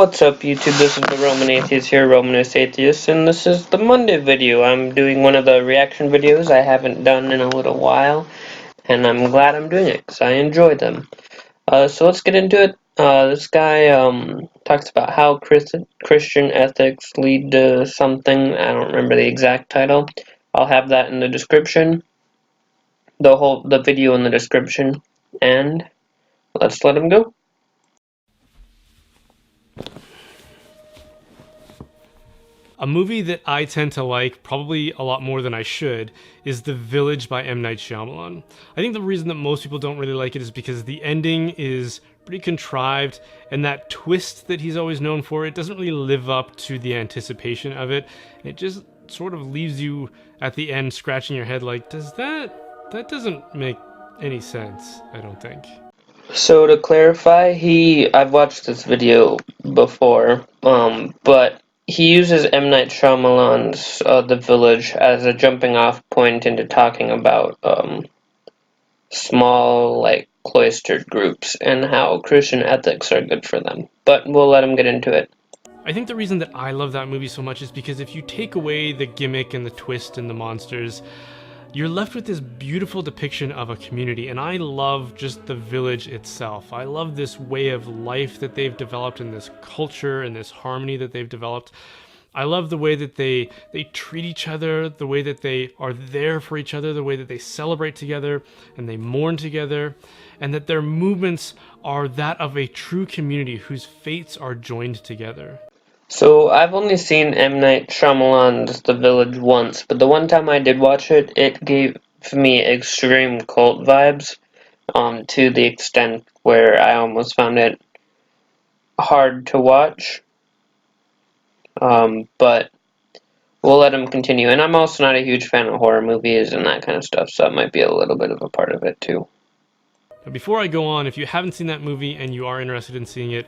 What's up YouTube, this is the Roman Atheist here, Romanist Atheist, and this is the Monday video. I'm doing one of the reaction videos I haven't done in a little while, and I'm glad I'm doing it, because I enjoy them. So let's get into it. This guy talks about how Christian ethics lead to something. I don't remember the exact title. I'll have that in the description, the video in the description, and let's let him go. A movie that I tend to like, probably a lot more than I should, is The Village by M. Night Shyamalan. I think the reason that most people don't really like it is because the ending is pretty contrived, and that twist that he's always known for, it doesn't really live up to the anticipation of it. It just sort of leaves you at the end scratching your head like, that doesn't make any sense, I don't think. So to clarify, I've watched this video before, but he uses M. Night Shyamalan's The Village as a jumping off point into talking about small, like, cloistered groups and how Christian ethics are good for them. But we'll let him get into it. I think the reason that I love that movie so much is because if you take away the gimmick and the twist and the monsters, you're left with this beautiful depiction of a community, and I love just the village itself. I love this way of life that they've developed and this culture and this harmony that they've developed. I love the way that they treat each other, the way that they are there for each other, the way that they celebrate together and they mourn together, and that their movements are that of a true community whose fates are joined together. So I've only seen M. Night Shyamalan's The Village once, but the one time I did watch it, it gave me extreme cult vibes, to the extent where I almost found it hard to watch. But we'll let him continue. And I'm also not a huge fan of horror movies and that kind of stuff, so that might be a little bit of a part of it too. Now, before I go on, if you haven't seen that movie and you are interested in seeing it,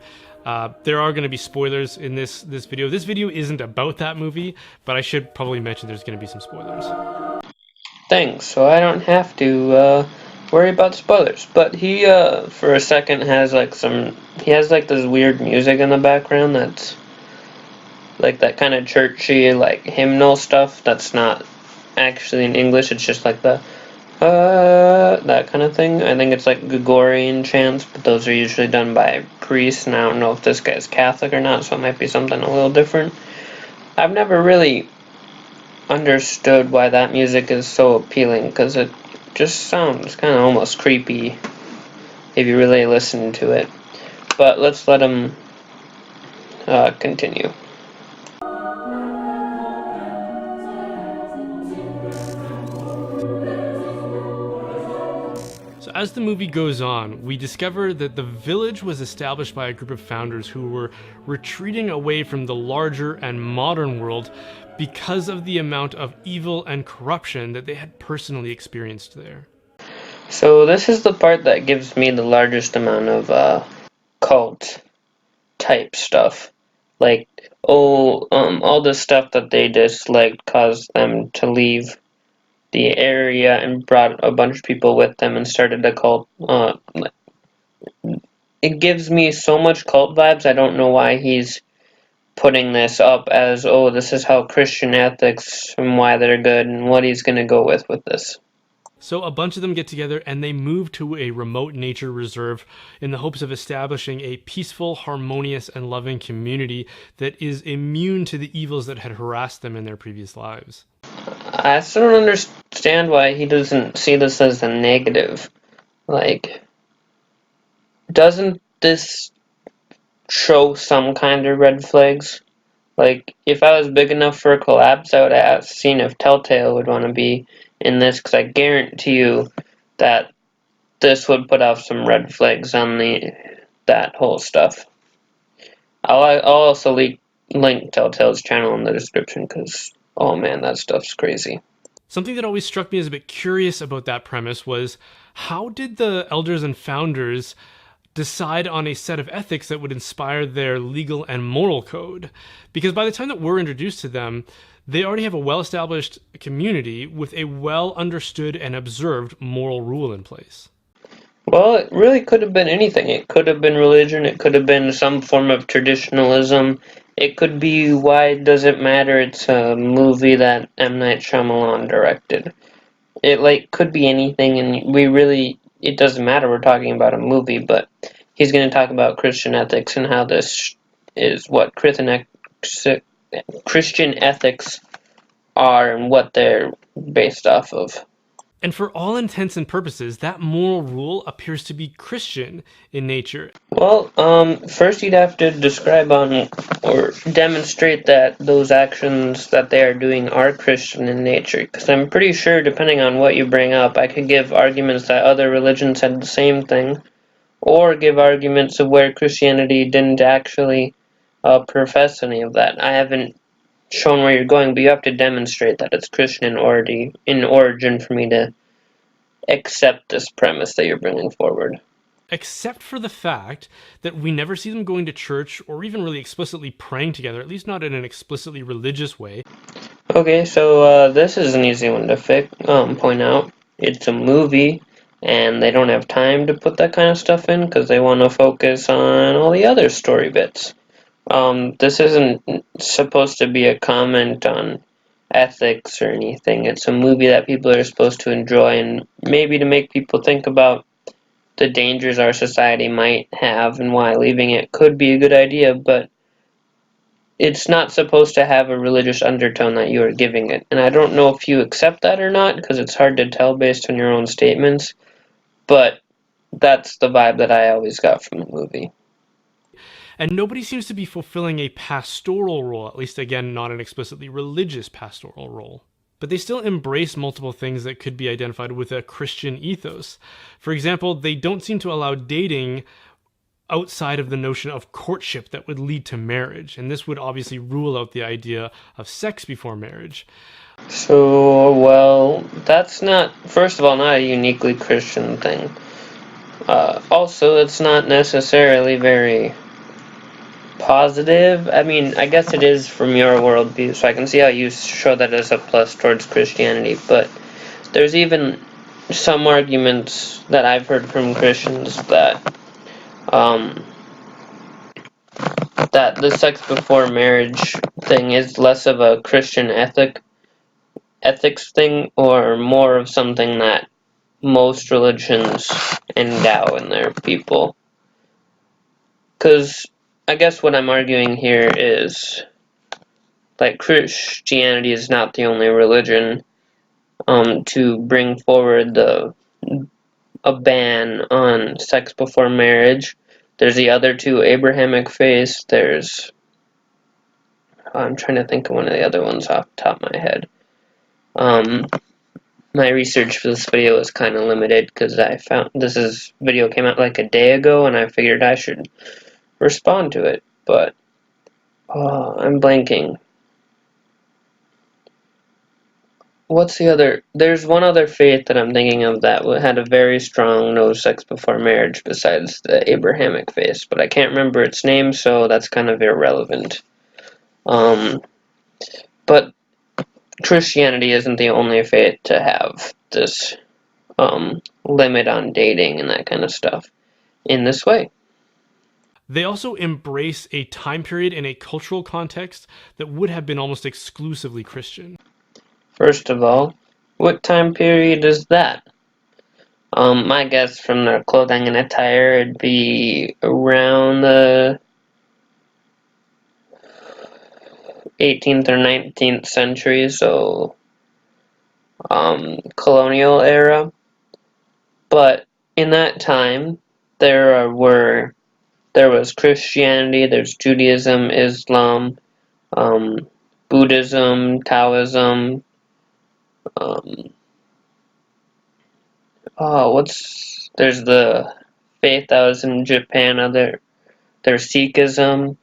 there are going to be spoilers in this video. This video isn't about that movie, but I should probably mention there's going to be some spoilers. Thanks, so I don't have to worry about spoilers. But he, for a second, has like this weird music in the background that's like that kind of churchy, like hymnal stuff that's not actually in English. It's just like the that kind of thing. I think it's like Gregorian chants, but those are usually done by priests, and I don't know if this guy's Catholic or not, so it might be something a little different. I've never really understood why that music is so appealing, because it just sounds kind of almost creepy if you really listen to it. But let's let him continue. So as the movie goes on, we discover that the village was established by a group of founders who were retreating away from the larger and modern world because of the amount of evil and corruption that they had personally experienced there. So this is the part that gives me the largest amount of cult type stuff. Like, all the stuff that they disliked caused them to leave the area and brought a bunch of people with them and started a cult. It gives me so much cult vibes. I don't know why he's putting this up as, oh, this is how Christian ethics and why they're good and what he's going to go with this. So a bunch of them get together and they move to a remote nature reserve in the hopes of establishing a peaceful, harmonious, and loving community that is immune to the evils that had harassed them in their previous lives. I still don't understand why he doesn't see this as a negative. Like, doesn't this show some kind of red flags? Like, if I was big enough for a collapse, I would have seen if Telltale would want to be in this, because I guarantee you that this would put off some red flags on that whole stuff. I'll also link Telltale's channel in the description, because, oh man, that stuff's crazy. Something that always struck me as a bit curious about that premise was, how did the elders and founders decide on a set of ethics that would inspire their legal and moral code? Because by the time that we're introduced to them, they already have a well-established community with a well-understood and observed moral rule in place. Well, it really could have been anything. It could have been religion, it could have been some form of traditionalism. It could be why does it matter it's a movie that M. Night Shyamalan directed. It could be anything and it doesn't matter we're talking about a movie, but he's going to talk about Christian ethics and how this is what Christian ethics are and what they're based off of. And for all intents and purposes, that moral rule appears to be Christian in nature. Well, first you'd have to describe on or demonstrate that those actions that they are doing are Christian in nature. Because I'm pretty sure, depending on what you bring up, I could give arguments that other religions had the same thing, or give arguments of where Christianity didn't actually profess any of that. I haven't shown where you're going, but you have to demonstrate that it's Christian in origin for me to accept this premise that you're bringing forward. Except for the fact that we never see them going to church or even really explicitly praying together, at least not in an explicitly religious way. Okay, so this is an easy one to point out. It's a movie, and they don't have time to put that kind of stuff in because they want to focus on all the other story bits. This isn't supposed to be a comment on ethics or anything. It's a movie that people are supposed to enjoy and maybe to make people think about the dangers our society might have and why leaving it could be a good idea, but it's not supposed to have a religious undertone that you are giving it. And I don't know if you accept that or not, because it's hard to tell based on your own statements, but that's the vibe that I always got from the movie. And nobody seems to be fulfilling a pastoral role, at least again, not an explicitly religious pastoral role. But they still embrace multiple things that could be identified with a Christian ethos. For example, they don't seem to allow dating outside of the notion of courtship that would lead to marriage, and this would obviously rule out the idea of sex before marriage. So, well, that's not, first of all, not a uniquely Christian thing. Also, it's not necessarily very positive. I mean, I guess it is from your worldview, so I can see how you show that as a plus towards Christianity, but there's even some arguments that I've heard from Christians that that the sex before marriage thing is less of a Christian ethics thing or more of something that most religions endow in their people. Because I guess what I'm arguing here is Christianity is not the only religion to bring forward a ban on sex before marriage. There's the other two Abrahamic faiths. I'm trying to think of one of the other ones off the top of my head. My research for this video is kind of limited because I found this video came out like a day ago and I figured I should respond to it, but I'm blanking. What's the other? There's one other faith that I'm thinking of that had a very strong no sex before marriage besides the Abrahamic faith, but I can't remember its name, so that's kind of irrelevant. But Christianity isn't the only faith to have this limit on dating and that kind of stuff in this way. They also embrace a time period and a cultural context that would have been almost exclusively Christian. First of all, what time period is that? My guess from their clothing and attire, it'd be around the 18th or 19th century, so colonial era. But in that time, there was Christianity, there's Judaism, Islam, Buddhism, Taoism. There's the faith that was in Japan. There's Sikhism.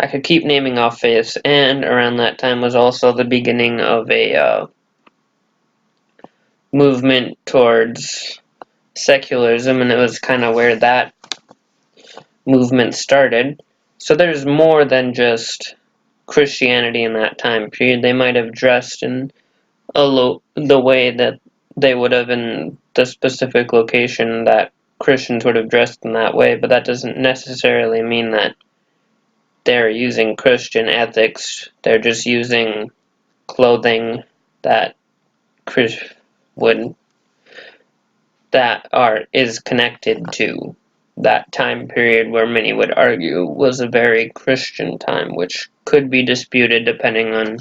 I could keep naming off faiths, and around that time was also the beginning of a movement towards secularism, and it was kind of where that movement started. So there's more than just Christianity in that time period. They might have dressed in the way that they would have in the specific location that Christians would have dressed in that way, but that doesn't necessarily mean that they're using Christian ethics. They're just using clothing that would is connected to that time period where many would argue was a very Christian time, which could be disputed depending on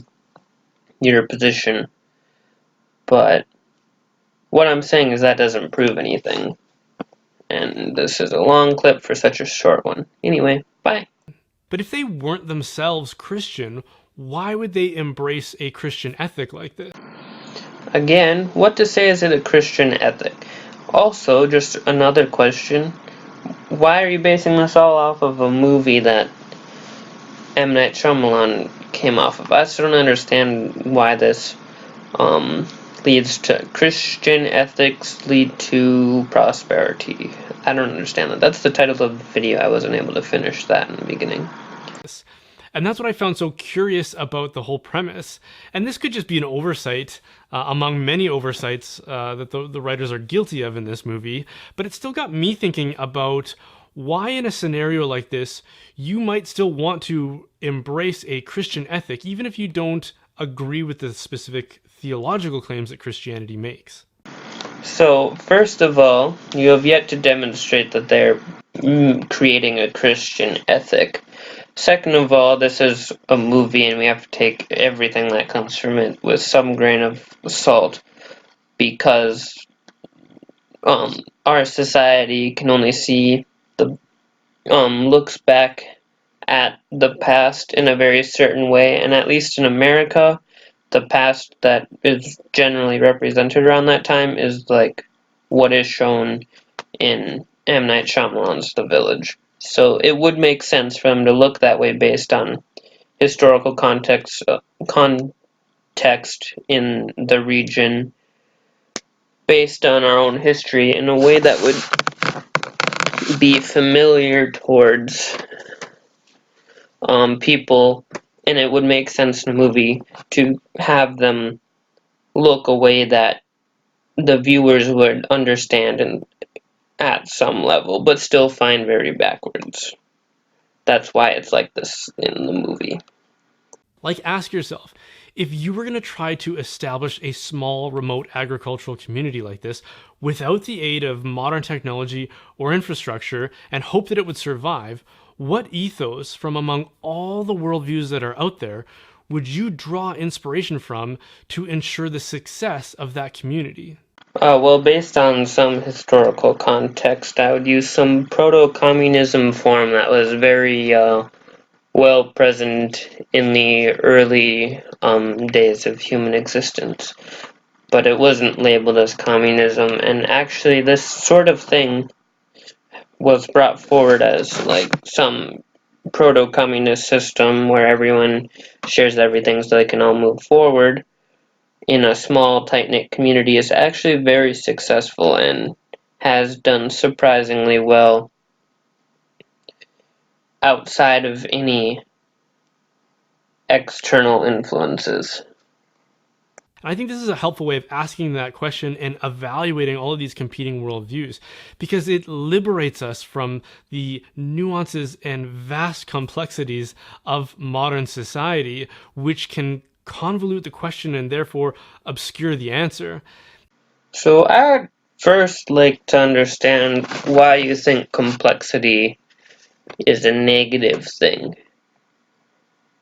your position. But what I'm saying is that doesn't prove anything. And this is a long clip for such a short one. Anyway, bye. But if they weren't themselves Christian, why would they embrace a Christian ethic like this? Again, what to say is it a Christian ethic? Also, just another question. Why are you basing this all off of a movie that M. Night Shyamalan came off of? I just don't understand why this leads to Christian ethics lead to prosperity. I don't understand that. That's the title of the video. I wasn't able to finish that in the beginning. And that's what I found so curious about the whole premise. And this could just be an oversight among many oversights that the writers are guilty of in this movie. But it still got me thinking about why in a scenario like this, you might still want to embrace a Christian ethic, even if you don't agree with the specific theological claims that Christianity makes. So, first of all, you have yet to demonstrate that they're creating a Christian ethic. Second of all, this is a movie and we have to take everything that comes from it with some grain of salt, because our society can only see the looks back at the past in a very certain way, and at least in America, the past that is generally represented around that time is like what is shown in M. Night Shyamalan's The Village. So it would make sense for them to look that way based on historical context in the region, based on our own history in a way that would be familiar towards people, and it would make sense in a movie to have them look a way that the viewers would understand and at some level, but still find very backwards. That's why it's like this in the movie. Like, ask yourself, if you were going to try to establish a small remote agricultural community like this without the aid of modern technology or infrastructure and hope that it would survive, what ethos from among all the worldviews that are out there would you draw inspiration from to ensure the success of that community? Well, based on some historical context, I would use some proto-communism form that was very well present in the early days of human existence. But it wasn't labeled as communism, and actually this sort of thing was brought forward as like some proto-communist system where everyone shares everything so they can all move forward in a small, tight-knit community is actually very successful and has done surprisingly well outside of any external influences. I think this is a helpful way of asking that question and evaluating all of these competing worldviews, because it liberates us from the nuances and vast complexities of modern society, which can convolute the question and therefore obscure the answer. So I would first like to understand why you think complexity is a negative thing.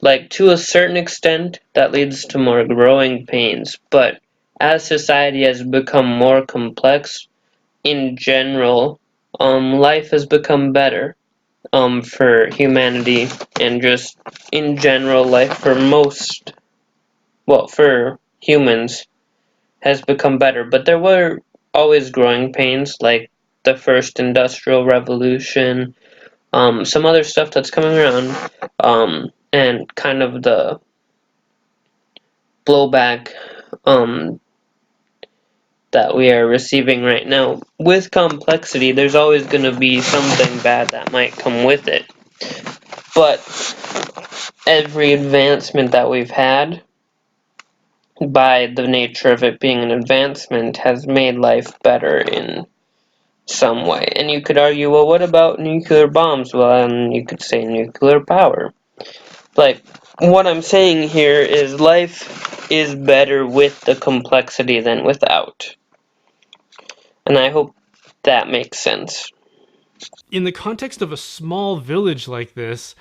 Like, to a certain extent, that leads to more growing pains, but as society has become more complex, in general, life has become better for humanity, and just in general, life for for humans has become better. But there were always growing pains, like the first industrial revolution, some other stuff that's coming around, and kind of the blowback that we are receiving right now. With complexity, there's always going to be something bad that might come with it. But every advancement that we've had by the nature of it being an advancement, has made life better in some way. And you could argue, well, what about nuclear bombs? Well, you could say nuclear power. Like, what I'm saying here is life is better with the complexity than without. And I hope that makes sense. In the context of a small village like this,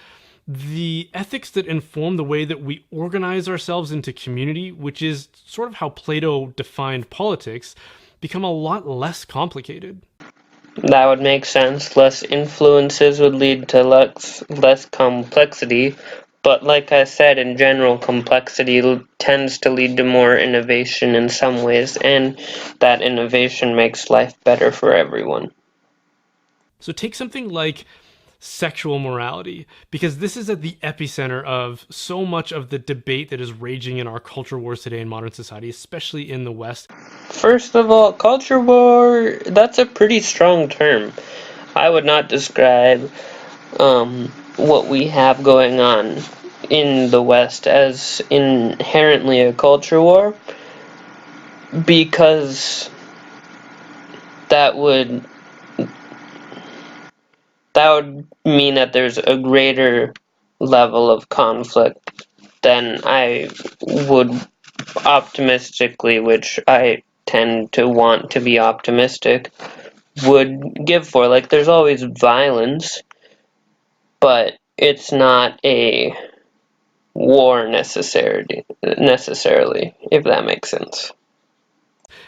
the ethics that inform the way that we organize ourselves into community, which is sort of how Plato defined politics, become a lot less complicated. That would make sense. Less influences would lead to less complexity. But like I said, in general, complexity tends to lead to more innovation in some ways, and that innovation makes life better for everyone. So take something like sexual morality, because this is at the epicenter of so much of the debate that is raging in our culture wars today in modern society, especially in the West. First of all, culture war, that's a pretty strong term. I would not describe what we have going on in the West as inherently a culture war, because that would mean that there's a greater level of conflict than I would optimistically, which I tend to want to be optimistic, would give for. Like, there's always violence, but it's not a war necessarily, if that makes sense.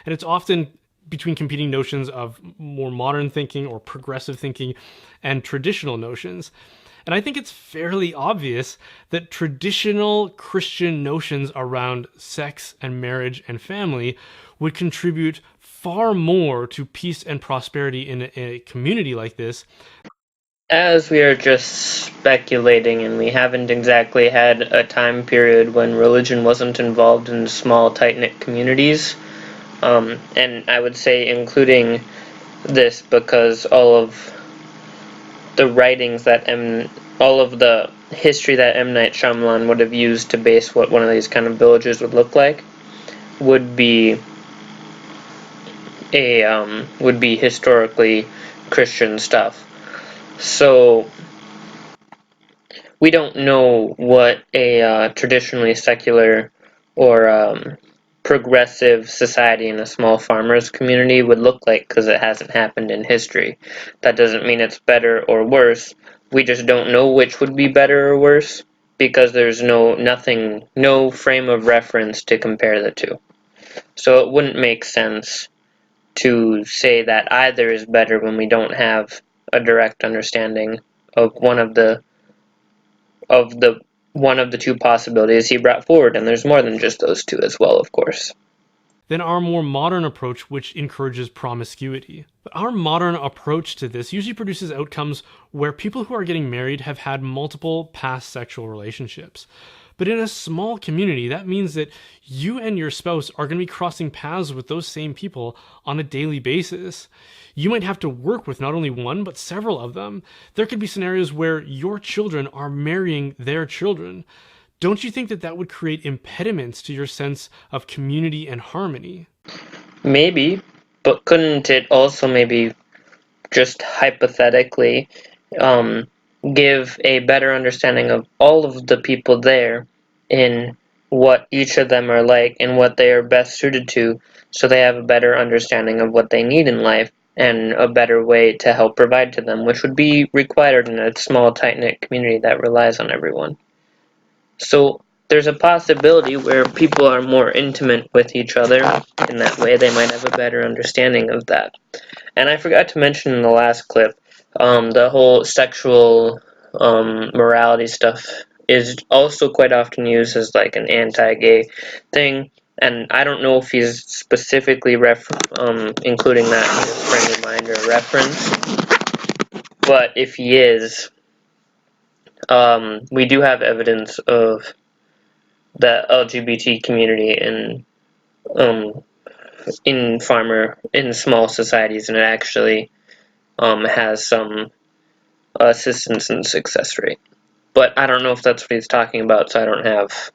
And it's often between competing notions of more modern thinking or progressive thinking and traditional notions. And I think it's fairly obvious that traditional Christian notions around sex and marriage and family would contribute far more to peace and prosperity in a community like this. As we are just speculating, and we haven't exactly had a time period when religion wasn't involved in small, tight-knit communities, and I would say including this because all of the writings that all of the history that M. Night Shyamalan would have used to base what one of these kind of villages would look like would be would be historically Christian stuff. So we don't know what a traditionally secular or progressive society in a small farmers community would look like because it hasn't happened in history. That doesn't mean it's better or worse. We just don't know which would be better or worse because there's no frame of reference to compare the two. So it wouldn't make sense to say that either is better when we don't have a direct understanding of one of the two possibilities he brought forward, and there's more than just those two as well, of course. Than our more modern approach, which encourages promiscuity. But our modern approach to this usually produces outcomes where people who are getting married have had multiple past sexual relationships. But in a small community, that means that you and your spouse are going to be crossing paths with those same people on a daily basis. You might have to work with not only one, but several of them. There could be scenarios where your children are marrying their children. Don't you think that that would create impediments to your sense of community and harmony? Maybe, but couldn't it also maybe just hypothetically um, give a better understanding of all of the people there in what each of them are like and what they are best suited to, so they have a better understanding of what they need in life and a better way to help provide to them, which would be required in a small, tight-knit community that relies on everyone. So there's a possibility where people are more intimate with each other. In that way, they might have a better understanding of that. And I forgot to mention in the last clip, the whole sexual morality stuff is also quite often used as like an anti-gay thing. And I don't know if he's specifically including that in his friendly mind or reference, but if he is, we do have evidence of the LGBT community um, in small societies, and it actually has some assistance in success rate. But I don't know if that's what he's talking about, so I don't have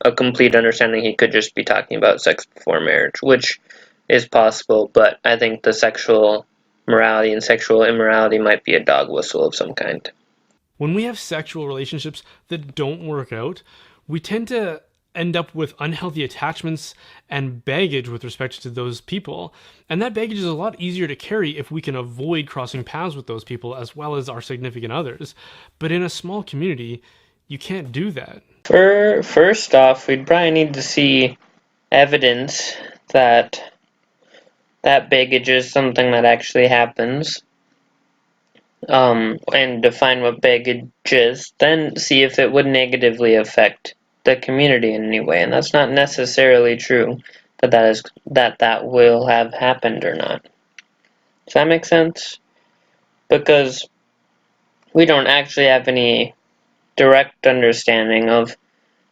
a complete understanding, he could just be talking about sex before marriage, which is possible, but I think the sexual morality and sexual immorality might be a dog whistle of some kind. When we have sexual relationships that don't work out, we tend to end up with unhealthy attachments and baggage with respect to those people. And that baggage is a lot easier to carry if we can avoid crossing paths with those people as well as our significant others. But in a small community, you can't do that. First off, we'd probably need to see evidence that that baggage is something that actually happens, and define what baggage is, then see if it would negatively affect the community in any way. And that's not necessarily true that will have happened or not. Does that make sense? Because we don't actually have any direct understanding of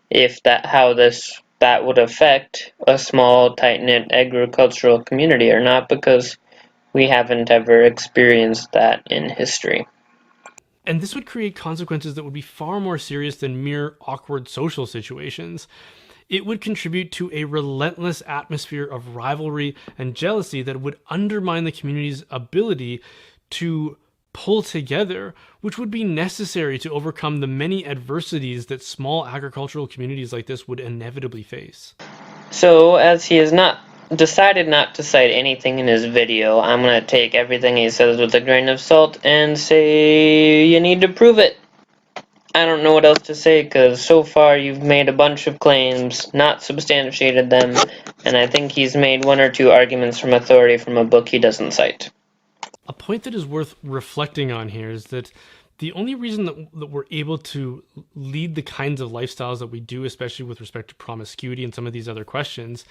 if that would affect a small, tight-knit agricultural community or not, because we haven't ever experienced that in history. And this would create consequences that would be far more serious than mere awkward social situations. It would contribute to a relentless atmosphere of rivalry and jealousy that would undermine the community's ability to pull together, which would be necessary to overcome the many adversities that small agricultural communities like this would inevitably face. So, as he has not decided not to cite anything in his video, I'm going to take everything he says with a grain of salt and say you need to prove it. I don't know what else to say, because so far you've made a bunch of claims, not substantiated them, and I think he's made one or two arguments from authority from a book he doesn't cite. A point that is worth reflecting on here is that the only reason that we're able to lead the kinds of lifestyles that we do, especially with respect to promiscuity and some of these other questions,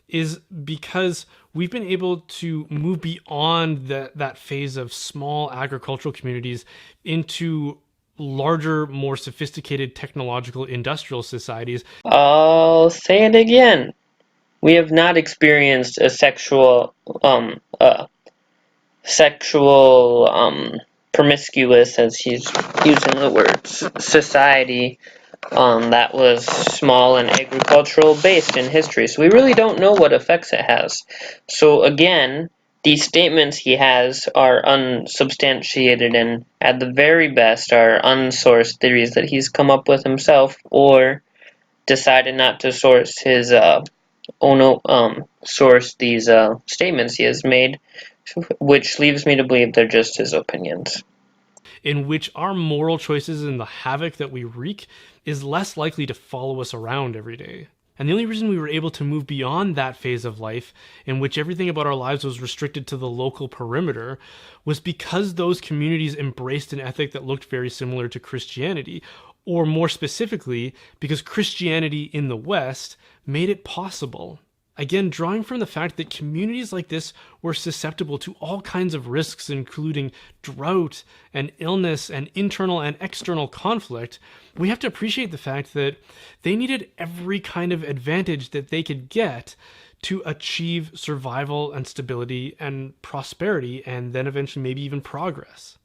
is because we've been able to move beyond that phase of small agricultural communities into larger, more sophisticated technological industrial societies. I'll say it again. We have not experienced a sexual promiscuous, as he's using the words, society that was small and agricultural based in history. So we really don't know what effects it has. So again, these statements he has are unsubstantiated and at the very best are unsourced theories that he's come up with himself or decided not to source his source these statements he has made, which leaves me to believe they're just his opinions. In which our moral choices and the havoc that we wreak is less likely to follow us around every day. And the only reason we were able to move beyond that phase of life, in which everything about our lives was restricted to the local perimeter, was because those communities embraced an ethic that looked very similar to Christianity, or more specifically, because Christianity in the West made it possible. Again, drawing from the fact that communities like this were susceptible to all kinds of risks, including drought and illness and internal and external conflict, we have to appreciate the fact that they needed every kind of advantage that they could get to achieve survival and stability and prosperity, and then eventually maybe even progress.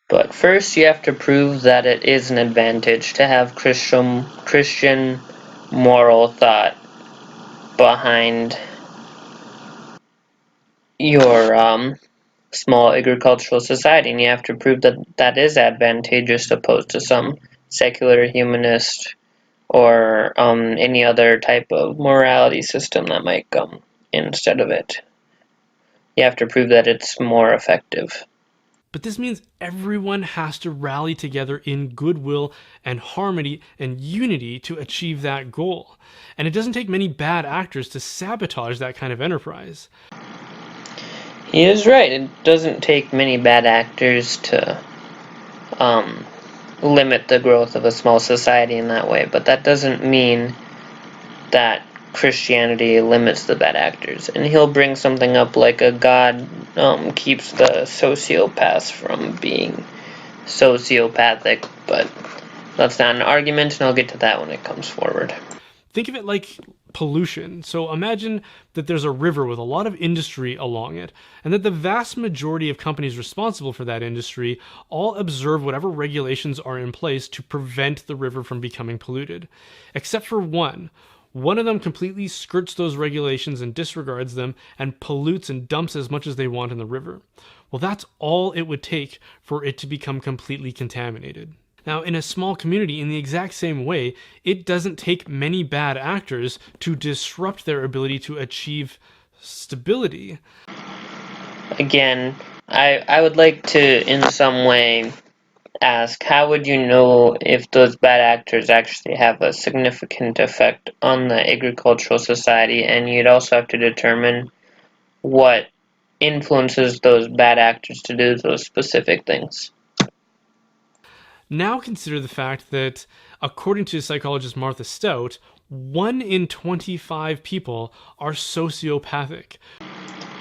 But first you have to prove that it is an advantage to have Christian moral thought behind your small agricultural society, and you have to prove that that is advantageous opposed to some secular humanist or any other type of morality system that might come instead of it. You have to prove that it's more effective. But this means everyone has to rally together in goodwill and harmony and unity to achieve that goal. And it doesn't take many bad actors to sabotage that kind of enterprise. He is right. It doesn't take many bad actors to limit the growth of a small society in that way, but that doesn't mean that Christianity limits the bad actors. And he'll bring something up like a God keeps the sociopaths from being sociopathic, but that's not an argument, and I'll get to that when it comes forward. Think of it like pollution. So imagine that there's a river with a lot of industry along it, and that the vast majority of companies responsible for that industry all observe whatever regulations are in place to prevent the river from becoming polluted. Except for one. One of them completely skirts those regulations and disregards them and pollutes and dumps as much as they want in the river. Well, that's all it would take for it to become completely contaminated. Now, in a small community, in the exact same way, it doesn't take many bad actors to disrupt their ability to achieve stability. Again, I would like to, in some way, ask, how would you know if those bad actors actually have a significant effect on the agricultural society? And you'd also have to determine what influences those bad actors to do those specific things. Now consider the fact that, according to psychologist Martha Stout, 1 in 25 people are sociopathic.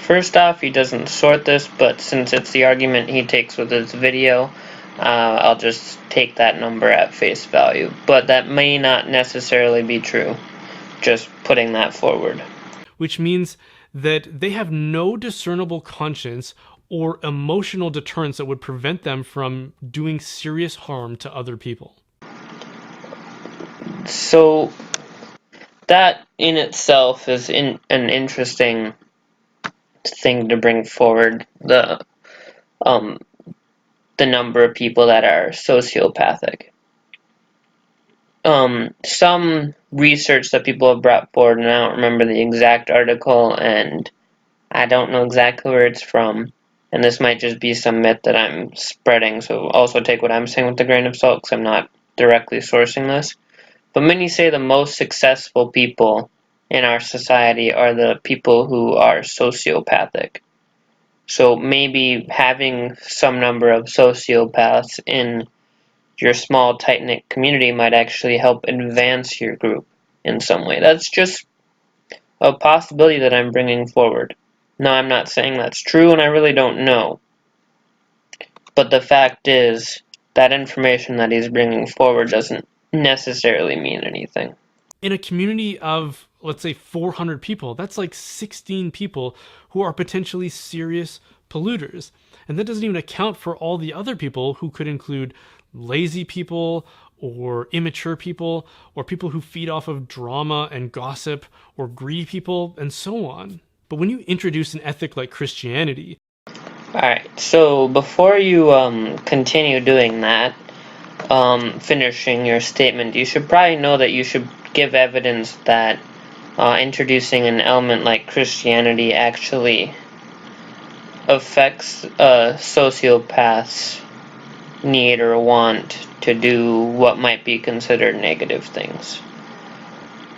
First off, he doesn't sort this, but since it's the argument he takes with his video, I'll just take that number at face value. But that may not necessarily be true, just putting that forward. Which means that they have no discernible conscience or emotional deterrence that would prevent them from doing serious harm to other people. So that in itself is an interesting thing to bring forward, the number of people that are sociopathic. Some research that people have brought forward, and I don't remember the exact article, and I don't know exactly where it's from, and this might just be some myth that I'm spreading, so also take what I'm saying with a grain of salt, because I'm not directly sourcing this. But many say the most successful people in our society are the people who are sociopathic. So maybe having some number of sociopaths in your small, tight-knit community might actually help advance your group in some way. That's just a possibility that I'm bringing forward. No, I'm not saying that's true, and I really don't know. But the fact is, that information that he's bringing forward doesn't necessarily mean anything. In a community of, let's say, 400 people, that's like 16 people who are potentially serious polluters. And that doesn't even account for all the other people who could include lazy people or immature people or people who feed off of drama and gossip or greedy people and so on. But when you introduce an ethic like Christianity... Alright, so before you continue doing that, finishing your statement, you should probably know that you should give evidence that introducing an element like Christianity actually affects a sociopath's need or want to do what might be considered negative things,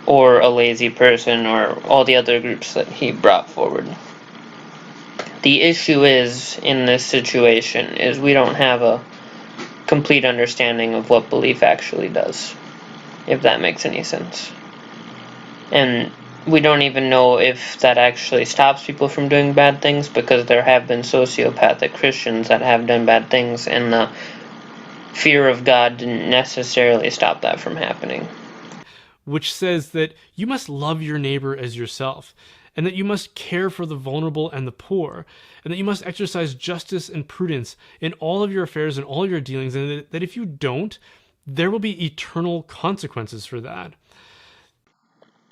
or a lazy person, or all the other groups that he brought forward. The issue is, in this situation, is we don't have a complete understanding of what belief actually does, if that makes any sense. And we don't even know if that actually stops people from doing bad things, because there have been sociopathic Christians that have done bad things, and the fear of God didn't necessarily stop that from happening. Which says that you must love your neighbor as yourself, and that you must care for the vulnerable and the poor, and that you must exercise justice and prudence in all of your affairs and all your dealings, and that if you don't, there will be eternal consequences for that.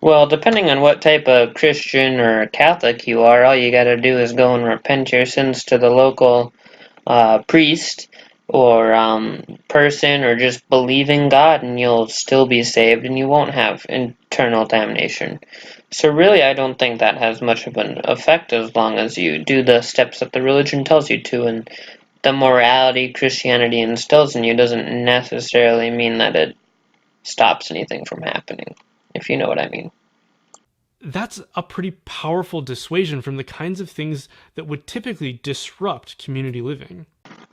Well, depending on what type of Christian or Catholic you are, all you gotta do is go and repent your sins to the local priest or person, or just believe in God, and you'll still be saved and you won't have eternal damnation. So really, I don't think that has much of an effect as long as you do the steps that the religion tells you to, and the morality Christianity instills in you doesn't necessarily mean that it stops anything from happening, if you know what I mean. That's a pretty powerful dissuasion from the kinds of things that would typically disrupt community living.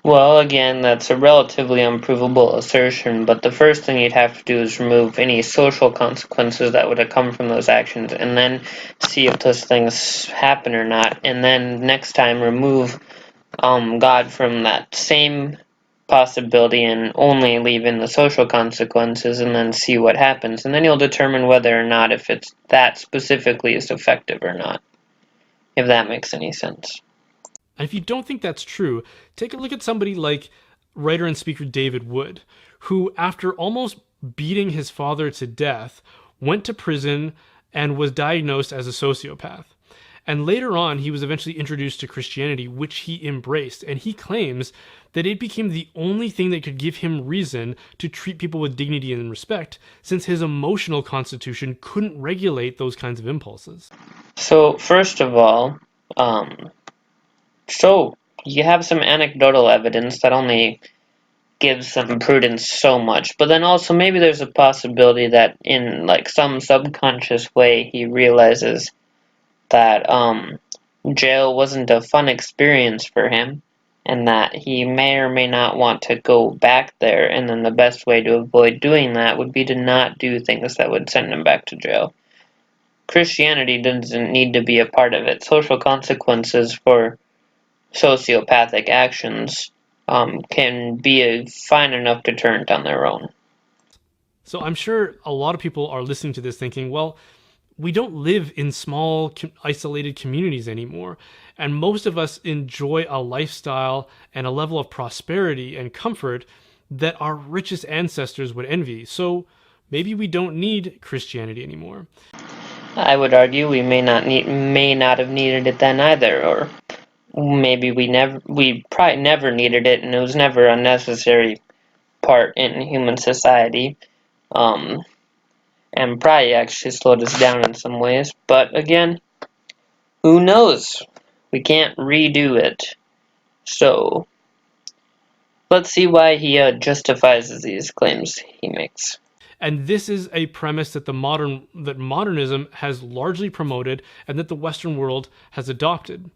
Well, again, that's a relatively unprovable assertion, but the first thing you'd have to do is remove any social consequences that would have come from those actions, and then see if those things happen or not, and then next time remove God from that same possibility and only leave in the social consequences and then see what happens. And then you'll determine whether or not if it's that specifically is effective or not, if that makes any sense. And if you don't think that's true, take a look at somebody like writer and speaker David Wood, who, after almost beating his father to death, went to prison and was diagnosed as a sociopath. And later on, he was eventually introduced to Christianity, which he embraced. And he claims that it became the only thing that could give him reason to treat people with dignity and respect, since his emotional constitution couldn't regulate those kinds of impulses. So, first of all, so you have some anecdotal evidence that only gives some prudence so much, but then also maybe there's a possibility that in like some subconscious way he realizes that jail wasn't a fun experience for him, and that he may or may not want to go back there, and then the best way to avoid doing that would be to not do things that would send him back to jail. Christianity doesn't need to be a part of it. Social consequences for sociopathic actions can be a fine enough deterrent on their own. So I'm sure a lot of people are listening to this thinking, well, we don't live in small, isolated communities anymore. And most of us enjoy a lifestyle and a level of prosperity and comfort that our richest ancestors would envy. So maybe we don't need Christianity anymore. I would argue we may not have needed it then either, or maybe we probably never needed it, and it was never a necessary part in human society. And probably actually slowed us down in some ways. But again, who knows? We can't redo it. So, let's see why he justifies these claims he makes. And this is a premise that modernism has largely promoted and that the Western world has adopted.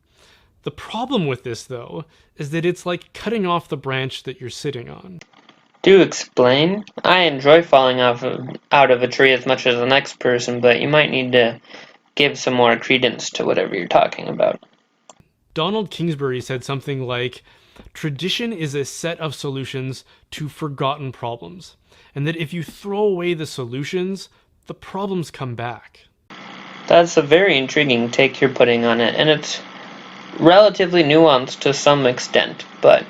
The problem with this, though, is that it's like cutting off the branch that you're sitting on. Do explain. I enjoy falling out of a tree as much as the next person, but you might need to give some more credence to whatever you're talking about. Donald Kingsbury said something like, "Tradition is a set of solutions to forgotten problems, and that if you throw away the solutions, the problems come back." That's a very intriguing take you're putting on it, and it's relatively nuanced to some extent, but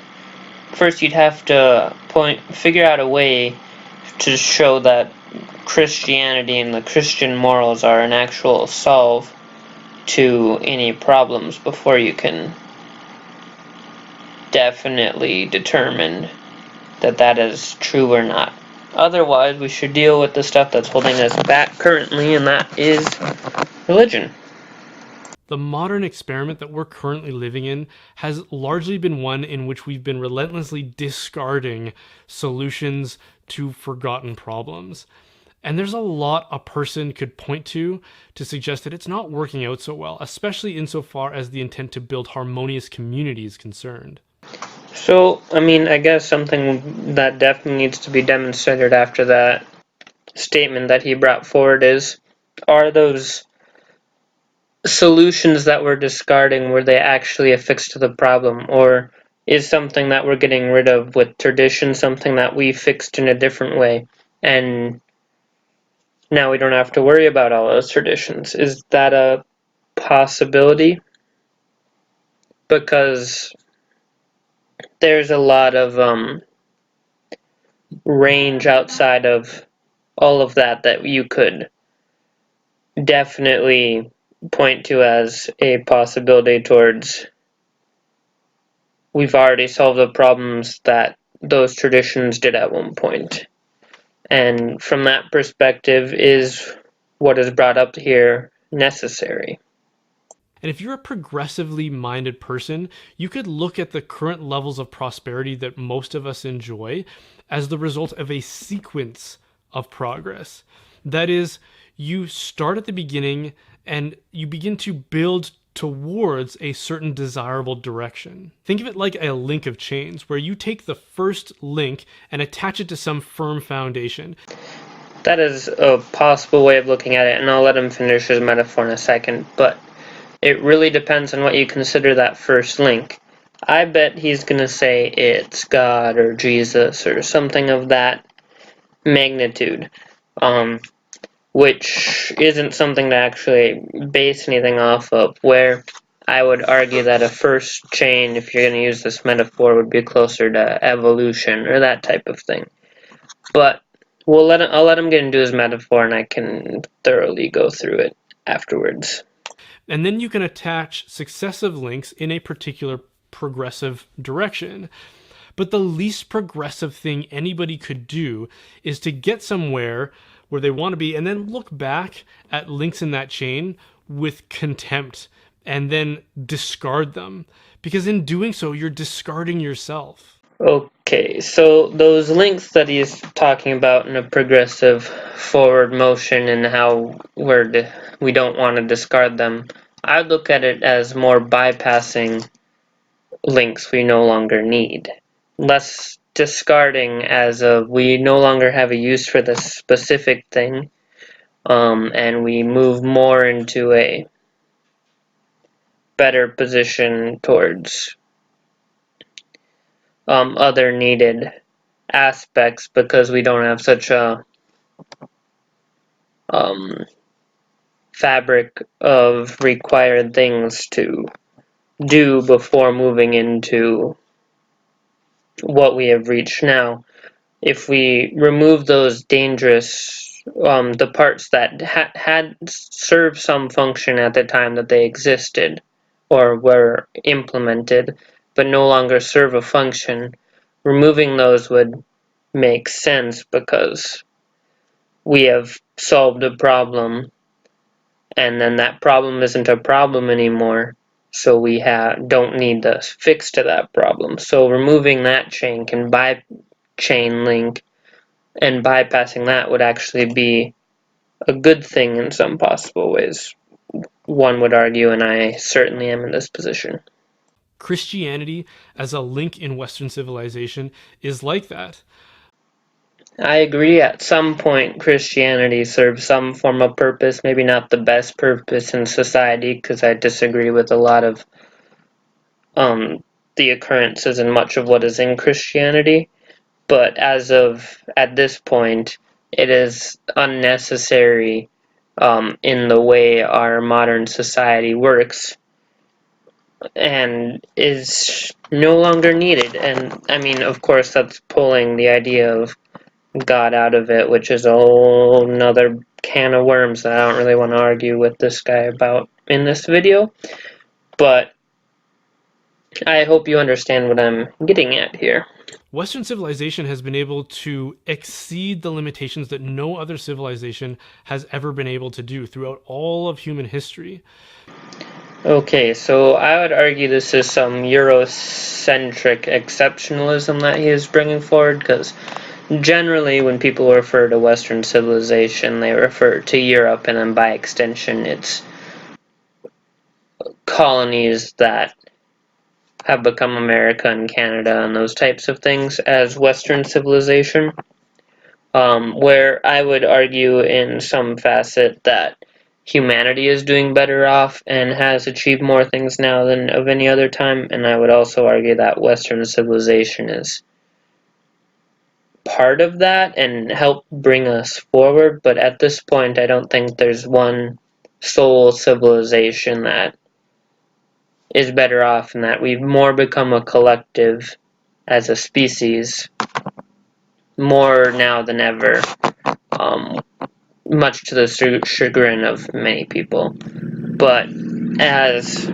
first you'd have to figure out a way to show that Christianity and the Christian morals are an actual solve to any problems before you can definitely determine that that is true or not. Otherwise, we should deal with the stuff that's holding us back currently, and that is religion. The modern experiment that we're currently living in has largely been one in which we've been relentlessly discarding solutions to forgotten problems. And there's a lot a person could point to suggest that it's not working out so well, especially insofar as the intent to build harmonious community is concerned. So, I guess something that definitely needs to be demonstrated after that statement that he brought forward is, are those solutions that we're discarding, were they actually a fix to the problem, or is something that we're getting rid of with tradition something that we fixed in a different way, and now we don't have to worry about all those traditions? Is that a possibility? Because there's a lot of range outside of all of that you could definitely point to as a possibility towards we've already solved the problems that those traditions did at one point. And from that perspective, is what is brought up here necessary? And if you're a progressively minded person, you could look at the current levels of prosperity that most of us enjoy as the result of a sequence of progress. That is, you start at the beginning and you begin to build towards a certain desirable direction. Think of it like a link of chains, where you take the first link and attach it to some firm foundation. That is a possible way of looking at it, and I'll let him finish his metaphor in a second, but it really depends on what you consider that first link. I bet he's gonna say it's God or Jesus or something of that magnitude, which isn't something to actually base anything off of, where I would argue that a first chain, if you're going to use this metaphor, would be closer to evolution or that type of thing. But I'll let him get into his metaphor, and I can thoroughly go through it afterwards. And then you can attach successive links in a particular progressive direction. But the least progressive thing anybody could do is to get somewhere where they want to be and then look back at links in that chain with contempt and then discard them. Because in doing so, you're discarding yourself. Okay, so those links that he's talking about in a progressive forward motion and how we don't want to discard them, I would look at it as more bypassing links we no longer need. Less discarding as of we no longer have a use for this specific thing, and we move more into a better position towards other needed aspects because we don't have such a fabric of required things to do before moving into what we have reached now. If we remove those dangerous, the parts that had served some function at the time that they existed or were implemented, but no longer serve a function, removing those would make sense because we have solved a problem, and then that problem isn't a problem anymore, so we don't need the fix to that problem. So removing that chain chain link and bypassing that would actually be a good thing in some possible ways, one would argue, and I certainly am in this position. Christianity, as a link in Western civilization, is like that. I agree, at some point Christianity serves some form of purpose, maybe not the best purpose in society, because I disagree with a lot of the occurrences and much of what is in Christianity, but at this point, it is unnecessary in the way our modern society works and is no longer needed. And I mean, of course, that's pulling the idea of God out of it, which is a whole nother can of worms that I don't really want to argue with this guy about in this video. But I hope you understand what I'm getting at here. Western civilization has been able to exceed the limitations that no other civilization has ever been able to do throughout all of human history. Okay, so I would argue this is some Eurocentric exceptionalism that he is bringing forward, because generally when people refer to Western civilization, they refer to Europe, and then by extension it's colonies that have become America and Canada and those types of things as Western civilization, where I would argue in some facet that humanity is doing better off and has achieved more things now than of any other time, and I would also argue that Western civilization is part of that and help bring us forward, but at this point I don't think there's one sole civilization that is better off, and that we've more become a collective as a species more now than ever, um, much to the chagrin of many people. But as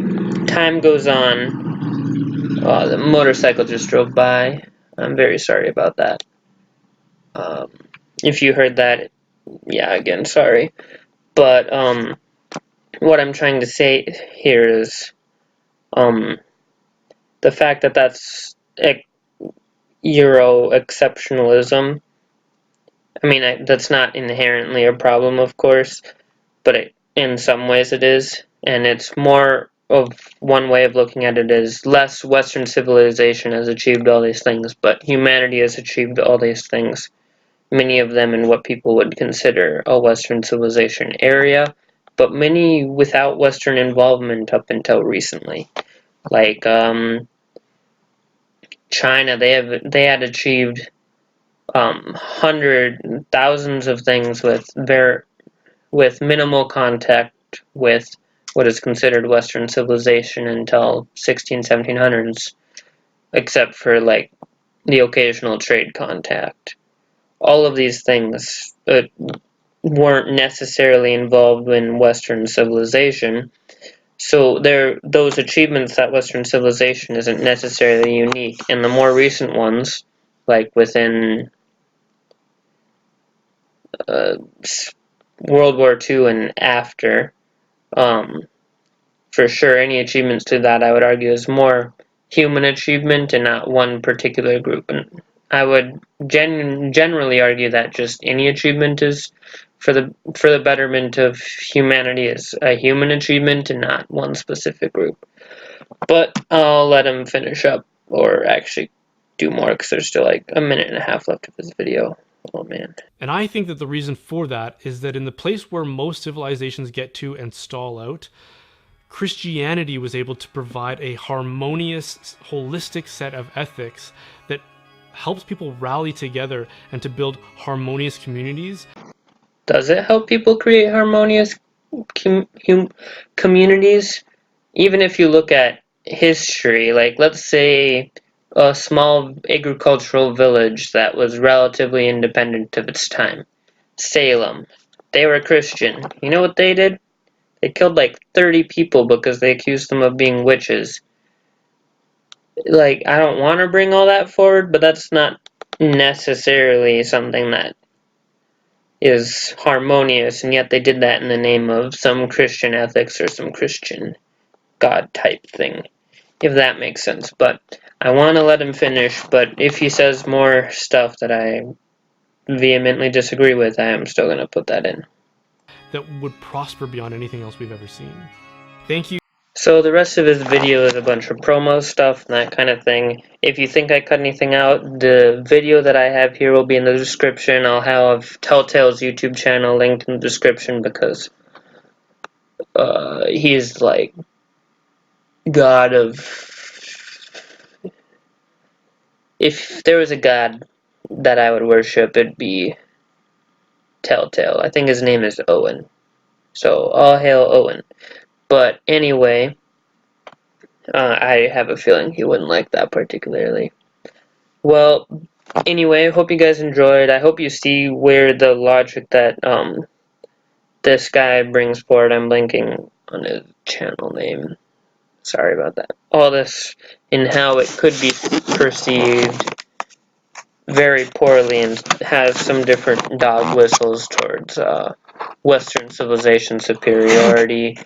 time goes on, the motorcycle just drove by. I'm very sorry about that. If you heard that, yeah, again, sorry. But what I'm trying to say here is the fact that that's Euro exceptionalism. I mean, that's not inherently a problem, of course, but in some ways it is, and it's more of one way of looking at it is less Western civilization has achieved all these things, but humanity has achieved all these things, many of them in what people would consider a Western civilization area, but many without Western involvement up until recently. Like, China, they had achieved thousands of things with minimal contact with what is considered Western civilization until 1700s, except for like the occasional trade contact. All of these things weren't necessarily involved in Western civilization. So those achievements that Western civilization isn't necessarily unique, and the more recent ones, like within uh, World War II and after, for sure, any achievements to that I would argue is more human achievement and not one particular group. And I would generally argue that just any achievement is for the betterment of humanity is a human achievement and not one specific group. But I'll let him finish up, or actually do more, because there's still like a minute and a half left of his video. Oh man. And I think that the reason for that is that in the place where most civilizations get to and stall out, Christianity was able to provide a harmonious, holistic set of ethics that helps people rally together and to build harmonious communities. Does it help people create harmonious communities? Even if you look at history, like let's say a small agricultural village that was relatively independent of its time, Salem. They were Christian. You know what they did? They killed like 30 people because they accused them of being witches. Like, I don't want to bring all that forward, but that's not necessarily something that is harmonious, and yet they did that in the name of some Christian ethics or some Christian God type thing, if that makes sense. But I want to let him finish, but if he says more stuff that I vehemently disagree with, I am still going to put that in. That would prosper beyond anything else we've ever seen. Thank you. So the rest of his video is a bunch of promo stuff and that kind of thing. If you think I cut anything out, the video that I have here will be in the description. I'll have Telltale's YouTube channel linked in the description because he's like god of... If there was a god that I would worship, it'd be Telltale. I think his name is Owen. So all hail Owen. But anyway, I have a feeling he wouldn't like that particularly. Well, anyway, I hope you guys enjoyed. I hope you see where the logic that this guy brings forward. I'm blanking on his channel name. Sorry about that. All this and how it could be perceived very poorly and has some different dog whistles towards Western civilization superiority,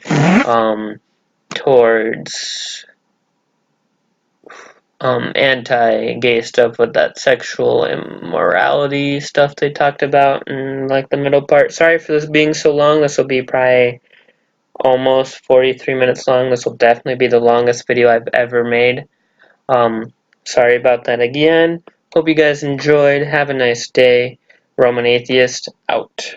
towards anti-gay stuff with that sexual immorality stuff they talked about in like the middle part. Sorry for this being so long. This will be probably almost 43 minutes long. This will definitely be the longest video I've ever made. Sorry about that again. Hope you guys enjoyed. Have a nice day. Roman Atheist out.